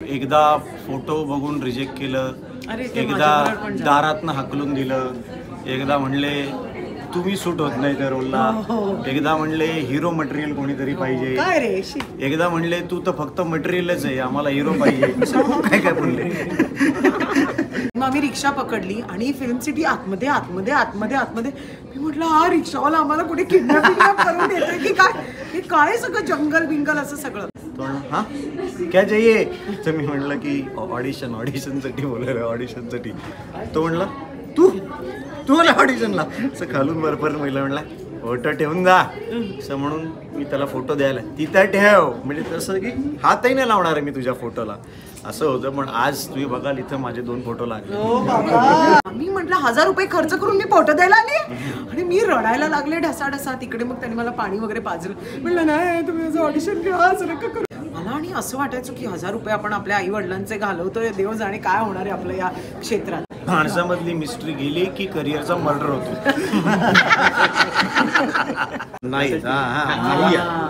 एकदा फोटो बघून रिजेक्ट केलं, एकदा दारातनं हाकलून दिलं, एकदा म्हणले तुम्ही सूट होत नाही त्या रोलला, एकदा म्हणले हिरो मटेरियल कोणीतरी पाहिजे, एकदा म्हणले तू तर फक्त मटेरियलच आहे, आम्हाला हिरो पाहिजे, काय काय बोलले. मग आम्ही रिक्षा पकडली आणि फिल्म सिटी आतमध्ये आतमध्ये आतमध्ये आतमध्ये. मी म्हटलं हा रिक्षावाला आम्हाला कुठे किडनॅपिंग करून देतोय की काय, हे काय सगळं जंगल बिंगल असं सगळं. हा क्या चाहिए, तर मी म्हटलं की ऑडिशनसाठी बोललं, ऑडिशनसाठी. तो म्हणला तू मला ऑडिशनला, असं खालून बरोबर महिला म्हणला फोटो ठेवून जा, असं म्हणून मी त्याला फोटो द्यायला तिथं ठेव, म्हणजे तसं की हातही नाही लावणार आहे मी तुझ्या फोटोला, असं होतं. पण आज तुम्ही बघाल इथं माझे 2 फोटो लागले. मी म्हटलं 1000 रुपये खर्च करून मी फोटो द्यायला आली आणि मी रडायला लागले ढसाढसा. तिकडे मग त्यांनी मला पाणी वगैरे पाजलं. म्हटलं नाही तुम्ही असं ऑडिशन घ्या, असं नका करू. मला आणि असं वाटायचं की 1000 रुपये आपण आपल्या आई वडिलांचे घालवतोय, देव जाणे काय होणार आहे आपल्या या क्षेत्रात. माणसामधली मिस्ट्री गेली की करिअरचा मर्डर होतो. नाही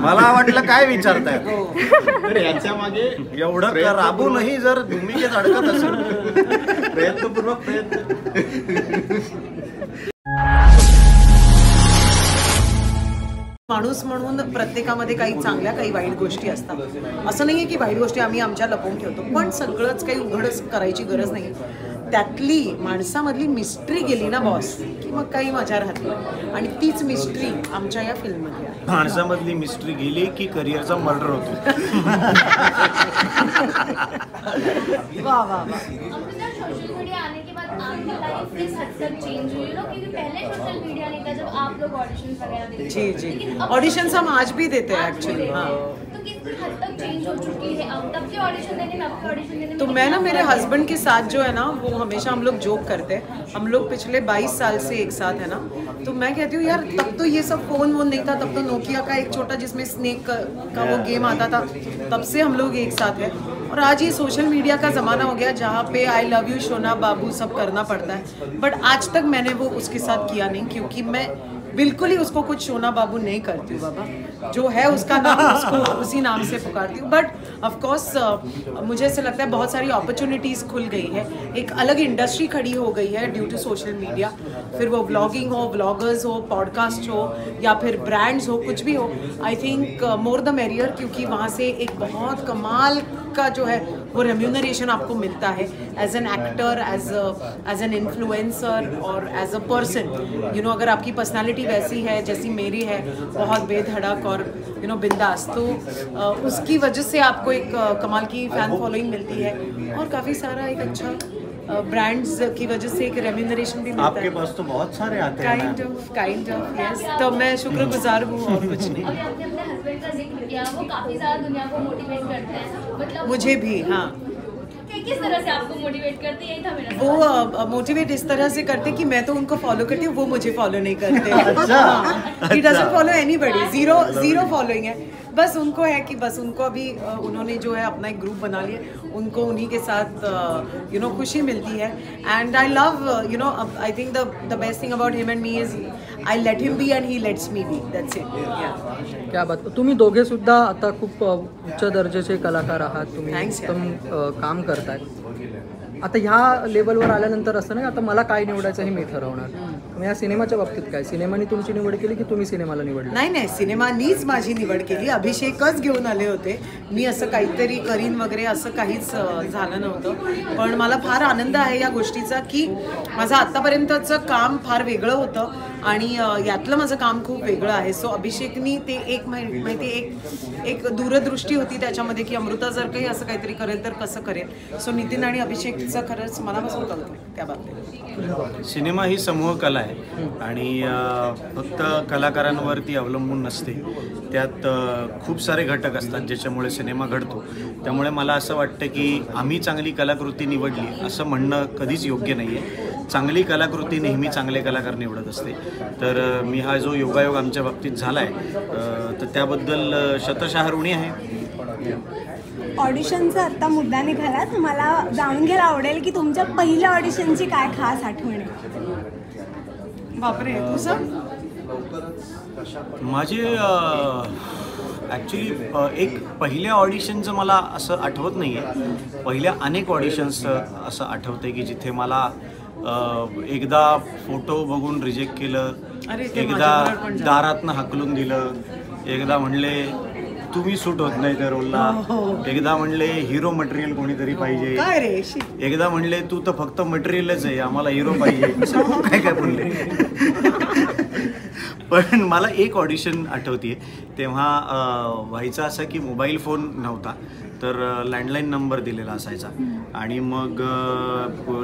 मला वाटलं काय विचारताय, तर याच्या मागे एवढं राबूनही जर भूमिकेत अडकत असेल, प्रयत्नपूर्वक माणूस म्हणून प्रत्येकामध्ये काही चांगल्या काही वाईट गोष्टी असतात. असं नाहीये की वाईट गोष्टी आम्ही आमच्या लपवून ठेवतो, पण सगळंच काही उघडच करायची गरज नाही. त्यातली माणसामधली मिस्ट्री गेली ना बॉस, की मग काही मजा राहत नाही. आणि तीच मिस्ट्री आमच्या या फिल्ममध्ये आहे. माणसामधली मिस्ट्री गेली की करिअरचा मर्डर होतो. वाह वाह वाह. सोशल मीडिया आने के बाद आपकी लाइफ किस हद तक चेंज हुई, क्योंकि पहले सोशल मीडिया नहीं था जब आप लोग ऑडिशंस वगैरह देते. जी जी, ऑडिशंस हम आज भी देते हैं एक्चुअली. हाँ, तो किस हद तक चेंज हो चुकी है अब तब के ऑडिशन देने में, अब के ऑडिशन देने में. तो मैं ना मेरे हस्बैंड के साथ जो है ना, वो हमेशा हम लोग जोक करते हैं. हम लोग पिछले 22 साल से एक साथ है ना, तो मैं कहती हूँ यार तब तो ये सब फोन वोन नहीं था, तब तो नोकिया का एक छोटा जिसमें स्नेक का वो गेम आता था, तब से हम लोग एक साथ हैं. और आज ये सोशल मीडिया का ज़माना हो गया जहाँ पे आई लव यू शोना बाबू सब करना पड़ता है. बट आज तक मैंने वो उसके साथ किया नहीं, क्योंकि मैं बिल्कुल ही उसको कुछ शोना बाबू नहीं करती हूँ. बाबा जो है उसका नाम उसको उसी नाम से पुकारती हूँ. बट ऑफकोर्स मुझे ऐसा लगता है बहुत सारी अपॉर्चुनिटीज़ खुल गई है, एक अलग इंडस्ट्री खड़ी हो गई है ड्यू टू सोशल मीडिया. फिर वो व्लॉगिंग हो, व्लॉगर्स हो, पॉडकास्ट हो, या फिर ब्रांड्स हो, कुछ भी हो. I think more the merrier, क्योंकि वहाँ से एक बहुत कमाल का जो है वो रेम्यूनरेशन आपको मिलता है as an actor, as an influencer और as a person. You know, अगर आपकी पर्सनालिटी वैसी है जैसी मेरी है, बहुत बेधड़क और यू नो बिंदास, तो उसकी वजह से आपको एक कमाल की फ़ैन फॉलोइंग मिलती है और काफ़ी सारा एक अच्छा ब्रांड्स की वजह से एक रेम्यूनरेशन भी मिलता है. आपके पास तो बहुत सारे आते हैं. Kind of yes. तो मैं शुक्रगुजार हूँ और कुछ नहीं. अभी आपने अपने हस्बैंड का जिक्र किया, वो काफी ज्यादा दुनिया को मोटिवेट करते हैं, मतलब मुझे भी. हाँ, किस तरह से आपको मोटिवेट करते हैं, यही था मेरा. वो मोटिवेट इस तरह से करते कि मैं तो उनको फॉलो करती हूँ, वो मुझे फॉलो नहीं करते. He doesn't follow anybody, Ziro following है. बस उनको है कि बस उनको अभी उन्होंने जो है अपना एक ग्रुप बना लिया, उनको उन्हीं के साथ यू नो खुशी मिलती है. And I love you know, I think the best thing about him and me is I let him be and he lets me be. That's it. क्या बात. तुम्ही दोघे सुद्धा आता खूप उच्च दर्जाचे कलाकार आहात, तुम्ही उत्तम काम करताय. आता ह्या लेवलवर आल्यानंतर असं नाही आता मला काय निवडायचं हे मी ठरवणार. मग या सिनेमाच्या बाबतीत काय, सिनेमाने तुमची निवड केली की तुम्ही सिनेमाला निवडलं? नाही, सिनेमानीच माझी निवड केली. अभिषेकच घेऊन आले होते. मी असं काहीतरी करीन वगैरे असं काहीच झालं नव्हतं. पण मला फार आनंद आहे या गोष्टीचा की माझं आत्तापर्यंतचं काम फार वेगळं होतं आणि यातलं माझं काम खूप वेगळं आहे. सो अभिषेकनी ते एक माहिती एक दूरदृष्टी होती त्याच्यामध्ये की अमृता जर काही असं काहीतरी करेल तर कसं करेल. सो नितीन आणि अभिषेकचं खरंच मनापासून कळतं त्या बाबतीत. सिनेमा ही समूह कला आहे आणि फक्त कलाकारांवरती अवलंबून नसते. त्यात खूप सारे घटक असतात ज्याच्यामुळे सिनेमा घडतो. त्यामुळे मला असं वाटतं की आम्ही चांगली कलाकृती निवडली असं म्हणणं कधीच योग्य नाही आहे. चांगली कलाकृती नेहमी चांगले कलाकार निवडत असते. तर मी हा जो योगायोग आमच्या बाबतीत झाला आहे तर त्याबद्दल शतशः ऋणी आहे. ऑडिशनचा आत्ता मुद्दा निघाला, तर मला जाणून घ्यायला आवडेल की तुमच्या पहिल्या ऑडिशनची काय खास आठवण आहे? बापरे, तुझं? माझी ॲक्च्युली एक पहिल्या ऑडिशनचं मला असं आठवत नाही आहे. पहिल्या अनेक ऑडिशन्सचं असं आठवतं आहे की जिथे मला एकदा फोटो बघून रिजेक्ट केलं, एकदा दारातनं हाकलून दिलं, एकदा म्हणले तुम्ही सूट होत नाही त्या रोलला, एकदा म्हणले हिरो मटेरियल कोणीतरी पाहिजे, एकदा म्हणले तू तर फक्त मटेरियलच आहे, आम्हाला हिरो पाहिजे, काय काय बोलले. पण मला एक ऑडिशन आठवते. तेव्हा व्हायचं असं की मोबाईल फोन नव्हता, तर लँडलाईन नंबर दिलेला असायचा आणि मग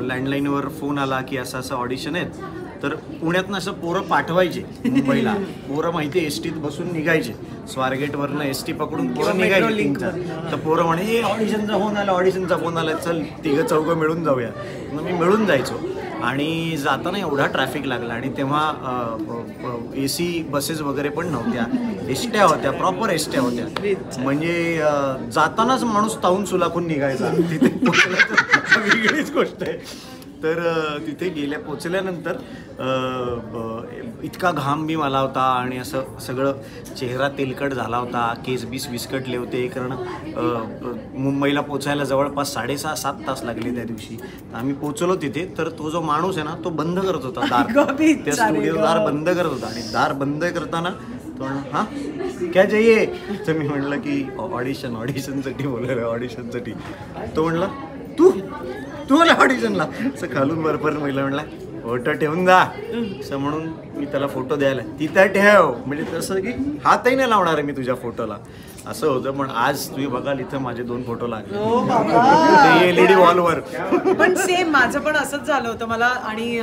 लँडलाईनवर फोन आला की असं असं ऑडिशन आहेत. तर पुण्यातनं असं पोरं पाठवायचे मुंबईला. पोरं माहिती आहे एस टीत बसून निघायचे, स्वारगेटवरनं एस टी पकडून पोरं निघायचे. तर पोरं म्हणे ऑडिशनचा फोन आला, ऑडिशनचा फोन आला, चल तिघं चौघं मिळून जाऊया. मग मी मिळून जायचो आणि जाताना एवढा ट्रॅफिक लागला. आणि तेव्हा AC बसेस वगैरे पण नव्हत्या, एसट्या होत्या, प्रॉपर एसट्या होत्या. म्हणजे जातानाच माणूस ताऊन सुलाखून निघायचा. तिथे वेगळीच गोष्ट आहे. तर तिथे पोचल्यानंतर इतका घाम बी मला होता आणि असं सगळं चेहरा तेलकट झाला होता, केस बीस विस्कटले होते. कारण मुंबईला पोचायला जवळपास 6.5-7 तास लागले त्या दिवशी. आम्ही पोचलो तिथे, तर तो जो माणूस आहे ना तो बंद करत होता दार, त्या स्टुडिओ दार बंद करत होता. आणि दार बंद करताना तो हां क्या चाहिए, तर मी म्हणलं की ऑडिशनसाठी बोलायला, ऑडिशनसाठी. तो म्हणला तू मला ऑडिशनला. असं खालून वरपर्यंत महिला म्हणला फोटो ठेवून जा, असं म्हणून मी त्याला फोटो द्यायला, तिथं ठेव, म्हणजे तसं की हातही नाही लावणार आहे मी तुझ्या फोटोला, असं होतं. पण आज तुम्ही बघाल इथं माझे 2 फोटो लागले LED वॉलवर. पण सेम माझं पण असंच झालं होतं मला. आणि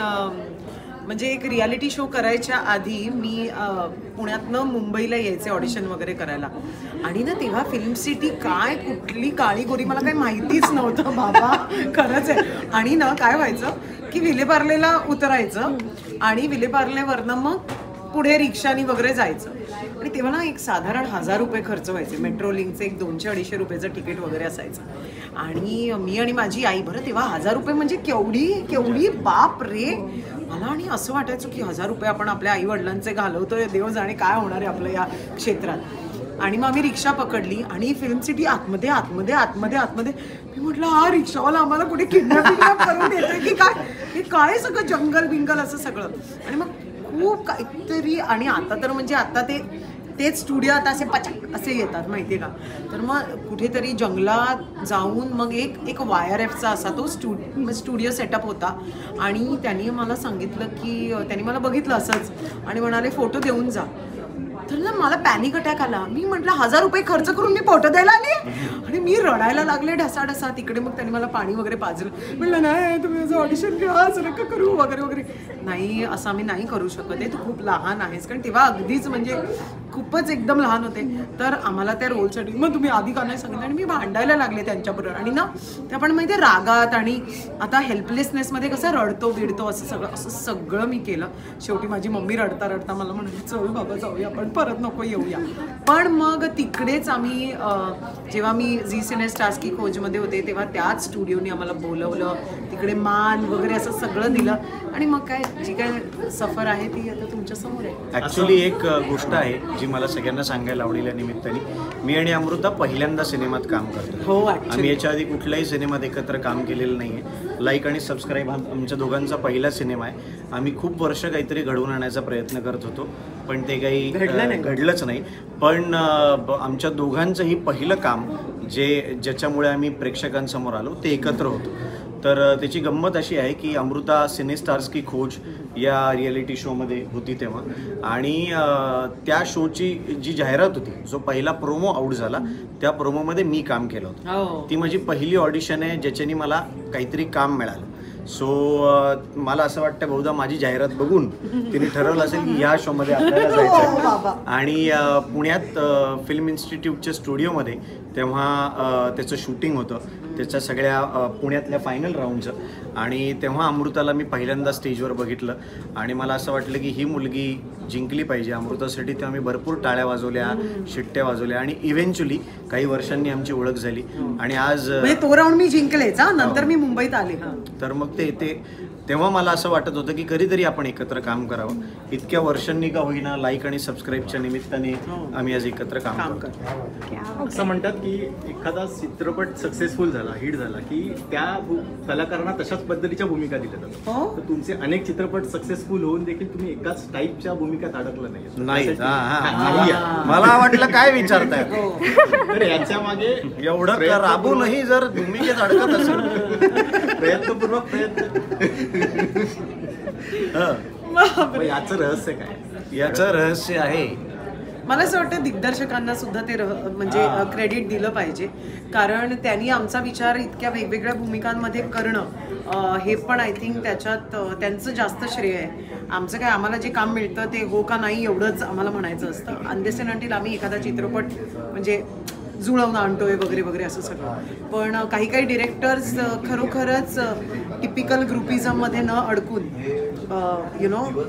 म्हणजे एक रियालिटी शो करायच्या आधी मी पुण्यातनं मुंबईला यायचे ऑडिशन वगैरे करायला. आणि ना तेव्हा फिल्म सिटी काय, कुठली काळी गोरी मला काही माहितीच नव्हतं बाबा, खरंच आहे. आणि ना काय व्हायचं की विलेपार्लेला उतरायचं आणि विलेपार्लेवरनं मग पुढे रिक्षानी वगैरे जायचं. आणि तेव्हा ना एक साधारण 1000 रुपये खर्च व्हायचे. मेट्रो लिंकचं एक 200-250 रुपयाचं तिकीट वगैरे असायचं. आणि मी आणि माझी आई, बरं तेव्हा 1000 रुपये म्हणजे केवढी बाप रे. मला आणि असं वाटायचं की 1000 रुपये आपण आपल्या आई वडिलांचे घालवतोय, देव जाणे काय होणार आहे आपल्या या क्षेत्रात. आणि मग आम्ही रिक्षा पकडली आणि फिल्म सिटी आतमध्ये. मी म्हटलं हा रिक्षावाला आम्हाला कुठे किडनॅपिंग करून येतोय की काय, हे काय सगळं जंगल बिंगल असं सगळं. आणि मग खूप काहीतरी. आणि आता तर म्हणजे आता तेच स्टुडिओ आता असे पचक असे येतात माहिती आहे का. तर मग कुठेतरी जंगलात जाऊन मग एक YRFचा असा तो स्टुडिओ सेटअप होता. आणि त्यांनी मला सांगितलं की त्यांनी मला बघितलं असंच आणि म्हणाले फोटो देऊन जा. तर ना मला पॅनिक अटॅक आला. मी म्हटलं 1000 रुपये खर्च करून मी फोटो द्यायला आली. आणि मी रडायला लागले ढसाढसा. तिकडे मग त्यांनी मला पाणी वगैरे पाजलं. म्हटलं नाही तुम्ही असं ऑडिशन घ्या, असं नका करू वगैरे. नाही असं आम्ही नाही करू शकत आहे, तू खूप लहान आहेस. कारण तेव्हा अगदीच म्हणजे खूपच एकदम लहान होते. तर आम्हाला त्या रोलसाठी मग तुम्ही आधी का नाही सांगितलं. आणि मी भांडायला लागले त्यांच्याबरोबर. आणि ना ते आपण माहिती आहे रागात आणि आता हेल्पलेसनेसमध्ये कसं रडतो बिडतो असं सगळं मी केलं. शेवटी माझी मम्मी रडता मला म्हणाली चल बाबा जाऊया आपण, परत नको येऊया. पण मग तिकडेच आम्ही जेव्हा मी झी सिने स्टार्स की खोजमध्ये होते तेव्हा त्याच स्टुडिओने आम्हाला बोलवलं, तिकडे मान वगैरे असं सगळं दिलं. आणि मग काय जी काय सफर आहे ती आता तुमच्या समोर आहे. ॲक्च्युली एक गोष्ट आहे जी मला सगळ्यांना सांगायला आवडेल या निमित्ताने. मी आणि अमृता पहिल्यांदा सिनेमात काम करतो. हो, आम्ही याच्या आधी कुठल्याही सिनेमात एकत्र काम केलेलं नाही आहे. लाईक आणि सबस्क्राईब हा आमच्या दोघांचा पहिला सिनेमा आहे. आम्ही खूप वर्ष काहीतरी घडवून आणायचा प्रयत्न करत होतो, पण ते काही घडलंच नाही. पण आमच्या दोघांचंही पहिलं काम ज्याच्यामुळे आम्ही प्रेक्षकांसमोर आलो ते एकत्र होतो. तर त्याची गंमत अशी आहे की अमृता सिने स्टार्स की खोज या रियालिटी शोमध्ये होती तेव्हा. आणि त्या शोची जी जाहिरात होती, जो पहिला प्रोमो आउट झाला त्या प्रोमोमध्ये मी काम केलं होतं. ती माझी पहिली ऑडिशन आहे ज्याच्याने मला काहीतरी काम मिळालं. सो मला असं वाटतं बहुधा माझी जाहिरात बघून तिने ठरवलं असेल की ह्या शोमध्ये आपल्याला जायचं. आणि पुण्यात फिल्म इन्स्टिट्यूटच्या स्टुडिओमध्ये तेव्हा त्याचं शूटिंग होतं. त्याच्या सगळ्या पुण्यातल्या फायनल राऊंडचं. आणि तेव्हा अमृताला मी पहिल्यांदा स्टेजवर बघितलं आणि मला असं वाटलं की ही मुलगी जिंकली पाहिजे अमृतासाठी. तेव्हा मी भरपूर टाळ्या वाजवल्या, शिट्ट्या वाजवल्या आणि इव्हेंच्युअली काही वर्षांनी आमची ओळख झाली. आणि आज तो राऊंड मी जिंकलेच, नंतर मी मुंबईत आले. तर मग तेव्हा मला असं वाटत होतं की कधीतरी आपण एकत्र काम करावं. इतक्या वर्षांनी का होईना लाईक आणि सबस्क्राईबच्या निमित्ताने आम्ही आज एकत्र काम करतो. असं म्हणतात की एखादा चित्रपट सक्सेसफुल झाला, हिट झाला की त्या कलाकारांना तशाच पद्धतीच्या भूमिका दिल्या जातात. तर तुमचे अनेक चित्रपट सक्सेसफुल होऊन देखील तुम्ही एकाच टाईपच्या भूमिकात अडकलं नाही. मला वाटलं काय विचारताय. तर याच्या मागे एवढं राबूनही जर भूमिकेत अडकत असेल प्रयत्नपूर्वक याचं रहस्य काय? याचं रहस्य आहे, मला असं वाटतं दिग्दर्शकांना सुद्धा ते म्हणजे क्रेडिट दिलं पाहिजे, कारण त्यांनी आमचा विचार इतक्या वेगवेगळ्या भूमिकांमध्ये करणं हे पण आय थिंक त्याच्यात त्यांचं जास्त श्रेय आहे. आमचं काय, आम्हाला जे काम मिळतं ते हो का नाही एवढंच आम्हाला म्हणायचं असतं. अनलेस अँड अंटिल आम्ही एखादा चित्रपट म्हणजे जुळवून आणतोय वगैरे वगैरे असं सगळं. पण काही काही डिरेक्टर्स खरोखरच टिपिकल ग्रुपिझममध्ये न अडकून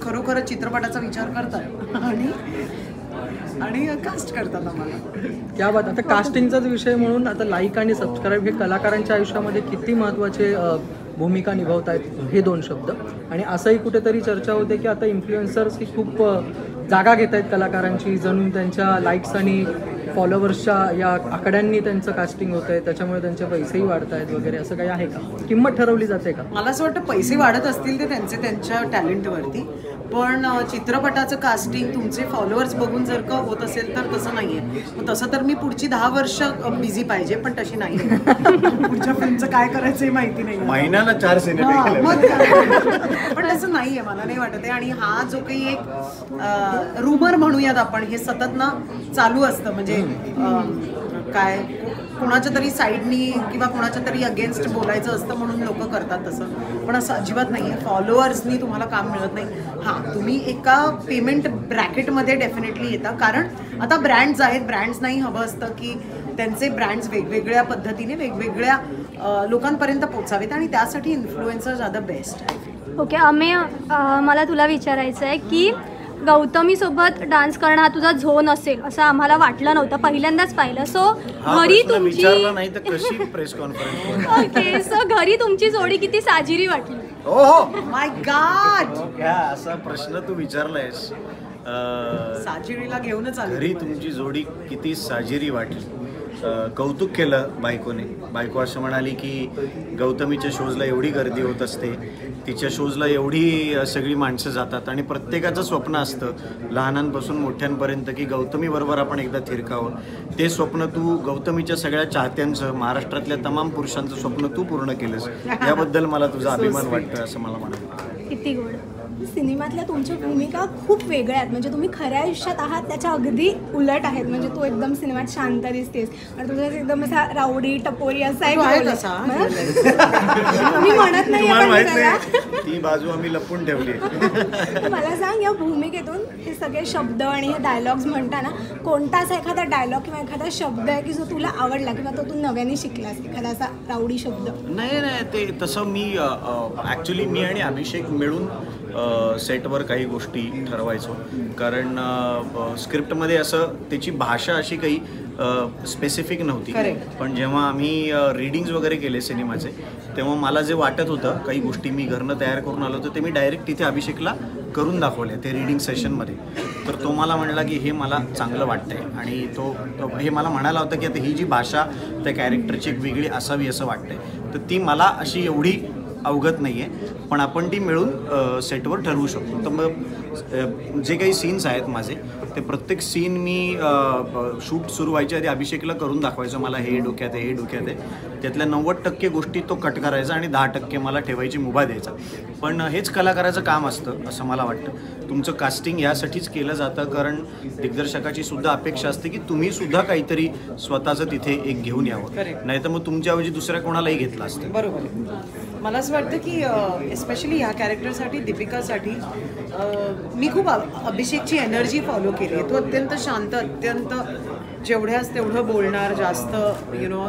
खरोखरच चित्रपटाचा विचार करतात आणि कास्ट करतात आम्हाला. क्या बात. आता कास्टिंगचाच विषय म्हणून आता लाईक आणि सबस्क्राईब हे कलाकारांच्या आयुष्यामध्ये किती महत्त्वाचे भूमिका निभावत आहेत हे दोन शब्द. आणि असंही कुठेतरी चर्चा होते की आता इन्फ्लुएन्सर्स ही खूप जागा घेत आहेत कलाकारांची, जणून त्यांच्या लाईक्स आणि फॉलोवर्सच्या या आकड्यांनी त्यांचं कास्टिंग होत आहे, त्याच्यामुळे त्यांचे पैसेही वाढत आहेत वगैरे. असं काही आहे का? किंमत ठरवली जाते का? मला असं वाटतं पैसे वाढत असतील ते त्यांच्या टॅलेंटवरती, पण चित्रपटाचं कास्टिंग तुमचे फॉलोअर्स बघून जर का होत असेल तर तसं नाही आहे. मग तसं तर मी पुढची 10 वर्ष बिझी पाहिजे, पण तशी नाही. पुढच्या फिल्मचं काय करायचं हे माहिती नाही, महिन्याला 4 सिनेमे. पण तसं नाही आहे, मला नाही वाटत आहे. आणि हा जो काही एक रुमर म्हणूयात आपण, हे सतत ना चालू असतं, म्हणजे काय कोणाच्या तरी साईडनी किंवा कोणाच्या तरी अगेन्स्ट बोलायचं असतं म्हणून लोक करतात तसं. पण असं अजिबात नाही आहे. फॉलोअर्सनी तुम्हाला काम मिळत नाही. हां, तुम्ही एका पेमेंट ब्रॅकेटमध्ये डेफिनेटली येता, कारण आता ब्रँड्स आहेत, ब्रँड्सनाही हवं असतं की त्यांचे ब्रँड्स वेगवेगळ्या पद्धतीने वेगवेगळ्या लोकांपर्यंत पोचावेत, आणि त्यासाठी influencers are the best. Okay Amey, मला तुला विचारायचं आहे की गौतमीसोबत डान्स करणं हा तुझा झोन असेल असं आम्हाला वाटलं नव्हतं, पहिल्यांदाच पाहिलं. सो घरी तुमची नाही तर कशी प्रेस कॉन्फरन्स. ओके, सो घरी तुमची जोडी किती साजिरी वाटली? ओह माय गॉड, असा प्रश्न तू विचारलायस. साजिरीला घेऊनच आली. घरी तुमची जोडी किती साजिरी वाटली. कौतुक केलं बायकोने. बायको असं म्हणाली की गौतमीच्या शोजला एवढी गर्दी होत असते, तिच्या शोजला एवढी सगळी माणसं जातात आणि प्रत्येकाचं स्वप्न असतं लहानांपासून मोठ्यांपर्यंत की गौतमीबरोबर आपण एकदा थिरकावं. ते स्वप्न तू गौतमीच्या सगळ्या चाहत्यांचं, महाराष्ट्रातल्या तमाम पुरुषांचं स्वप्न तू पूर्ण केलंस. याबद्दल मला तुझा अभिमान वाटतोय असं मला म्हणाल. किती गोड. सिनेमातल्या तुमच्या भूमिका खूप वेगळ्या आहेत, म्हणजे तुम्ही खऱ्या आयुष्यात आहात त्याच्या अगदी उलट आहेत. म्हणजे तू एकदम सिनेमात शांत दिसतेस आणि तुझा एकदम असा रावडी टपोरी असा एक मी म्हणत नाही, ती बाजू आम्ही लपून ठेवली. मला सांग, या भूमिकेतून हे सगळे शब्द आणि हे डायलॉग्स म्हणताना कोणता असा एखादा डायलॉग किंवा एखादा शब्द आहे की जो तुला आवडला किंवा तो तू नव्याने शिकलास, एखादा असा रावडी शब्द? नाही, ते तसं मी ॲक्च्युली मी आणि अभिषेक मिळून सेटवर काही गोष्टी ठरवायचो, कारण स्क्रिप्टमध्ये असं त्याची भाषा अशी काही स्पेसिफिक नव्हती. पण जेव्हा आम्ही रीडिंग्स वगैरे केले सिनेमाचे, तेव्हा मला जे वाटत होतं, काही गोष्टी मी घरनं तयार करून आलो होतो, ते मी डायरेक्ट तिथे अभिषेकला करून दाखवले ते रीडिंग सेशनमध्ये. तर तो मला म्हणाला की हे मला चांगलं वाटतंय, आणि तो हे मला म्हणाला होता की आता ही जी भाषा त्या कॅरेक्टरची एक वेगळी असावी असं वाटतंय. तर ती मला अशी एवढी अवगत नाही आहे, पण आपण ती मिळून सेटवर ठरवू शकतो. तर मग जे काही सीन्स आहेत माझे, ते प्रत्येक सीन मी शूट सुरू व्हायच्या आधी अभिषेकला करून दाखवायचो. मला हे डोक्यात आहे, हे डोक्यात आहे. त्यातल्या 90% गोष्टी तो कट करायचा आणि 10% मला ठेवायची मुभा द्यायचा. पण हेच कलाकाराचं काम असतं असं मला वाटतं. तुमचं कास्टिंग यासाठीच केलं जातं, कारण दिग्दर्शकाची सुद्धा अपेक्षा असते की तुम्ही सुद्धा काहीतरी स्वतःचं तिथे एक घेऊन यावं, नाही तर मग तुमच्याऐवजी दुसऱ्या कोणालाही घेतलं असतं. बरोबर. मला असं वाटतं की एस्पेशली ह्या कॅरेक्टरसाठी, दीपिकासाठी मी खूप अभिषेकची एनर्जी फॉलो केली आहे. तो अत्यंत शांत, अत्यंत जेवढ्याच तेवढं बोलणार, जास्त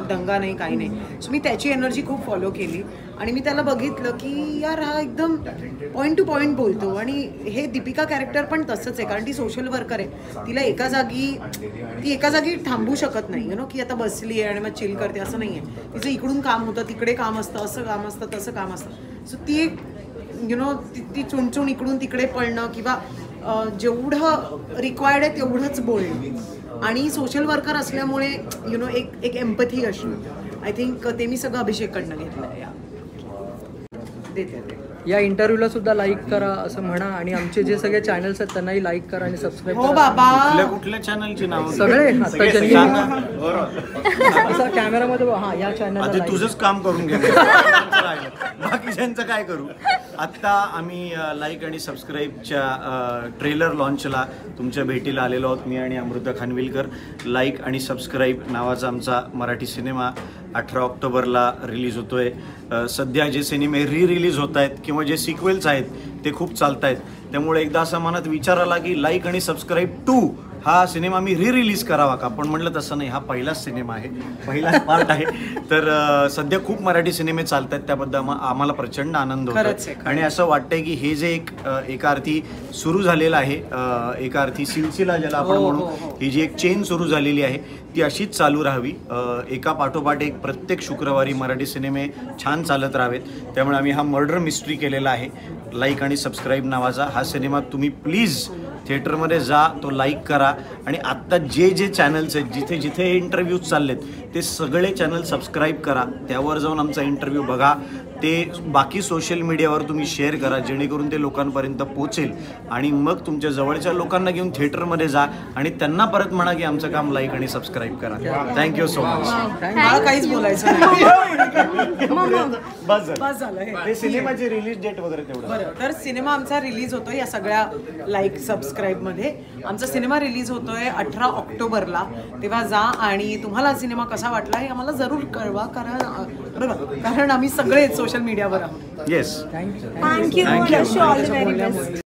दंगा नाही, काही नाही. सो मी त्याची एनर्जी खूप फॉलो केली आणि मी त्याला बघितलं की यार हा एकदम पॉईंट टू पॉईंट बोलतो. आणि हे दीपिका कॅरेक्टर पण तसंच आहे, कारण ती सोशल वर्कर आहे. ती एका जागी थांबू शकत नाही की आता बसली आहे आणि मग चिल करते, असं नाही आहे. तिचं इकडून काम होतं, तिकडे काम असतं, असं काम असतं, तसं काम असतं. सो ती एक ती चुणचुण इकडून तिकडे पळणं किंवा जेवढं रिक्वायर्ड आहे तेवढंच बोलणं आणि सोशल वर्कर असल्यामुळे एक एम्पथी अशी, आय थिंक ते मी सगळं अभिषेककडनं घेतलं आहे. देते या इंटरव्ह्यूला सुद्धा लाईक करा असं म्हणा आणि आमचे जे सगळे चॅनल्स आहेत त्यांनाही लाईक करा आणि सबस्क्राईब हो करा. बाबा, कुठल्या चॅनलची नाव सगळे आता ज्यांनी असा कॅमेरामध्ये हा या चॅनलला तुझंच काम करून घे, बाकीच्यांचं काय करू. आत्ता आम्ही लाईक आणि सबस्क्राईबच्या ट्रेलर लॉन्चला तुमच्या भेटीला आलेलो आहोत. मी आणि अमृता खानविलकर. लाईक आणि सबस्क्राईब नावाचा आमचा मराठी सिनेमा 18 ऑक्टोबरला रिलीज होतोय. सध्या जे सिनेमे रिलीज होत आहेत किंवा जे सिक्वेल्स आहेत ते खूप चालत आहेत, त्यामुळे एकदा असा मनात विचार आला की लाईक आणि सबस्क्राईब 2 हा सिनेमा मी रिलीज करावा का. पण म्हटलं तसं नाही, हा पहिलाच सिनेमा आहे, पहिलाच पार्ट आहे. तर सध्या खूप मराठी सिनेमे चालत आहेत, त्याबद्दल आम्हाला प्रचंड आनंद होतो. आणि असं वाटतंय की हे जे एका अर्थी सुरू झालेलं आहे, एका अर्थी सिलसिला ज्याला आपण म्हणू, ही जी एक चेन सुरू झालेली आहे ती अशीच चालू राहावी. एका पाठोपाठ एक प्रत्येक शुक्रवारी मराठी सिनेमे छान चालत राहावेत. त्यामुळे आम्ही हा मर्डर मिस्ट्री केलेला आहे, लाईक आणि सबस्क्राईब नावाचा. हा सिनेमा तुम्ही प्लीज थिएटरमध्ये जा, तो लाईक करा. आणि आत्ता जे चॅनल्स आहेत, जिथे जिथे इंटरव्ह्यूज चाललेत ते सगळे चॅनल सबस्क्राईब करा, त्यावर जाऊन आमचा इंटरव्ह्यू बघा. ते बाकी सोशल मीडियावर तुम्ही शेअर करा, जेणेकरून ते लोकांपर्यंत पोचेल. आणि मग तुमच्या जवळच्या लोकांना घेऊन थिएटरमध्ये जा आणि त्यांना परत म्हणा की आमचं काम लाईक आणि सबस्क्राईब करा. Thank you so much. मला काहीच बोलायचं नाही. बस झालं. सिनेमाची रिलीज डेट वगैरे तेवढं. बरं, तर सिनेमा आमचा रिलीज होतोय या सगळ्या लाईक सबस्क्राईबमध्ये. आमचा सिनेमा रिलीज होतोय 18 ऑक्टोबरला. तेव्हा जा आणि तुम्हाला सिनेमा कसा वाटला हे आम्हाला जरूर कळवा, कारण आम्ही सगळे सोशल मीडियावर आहोत. Yes, thank you. All the very best.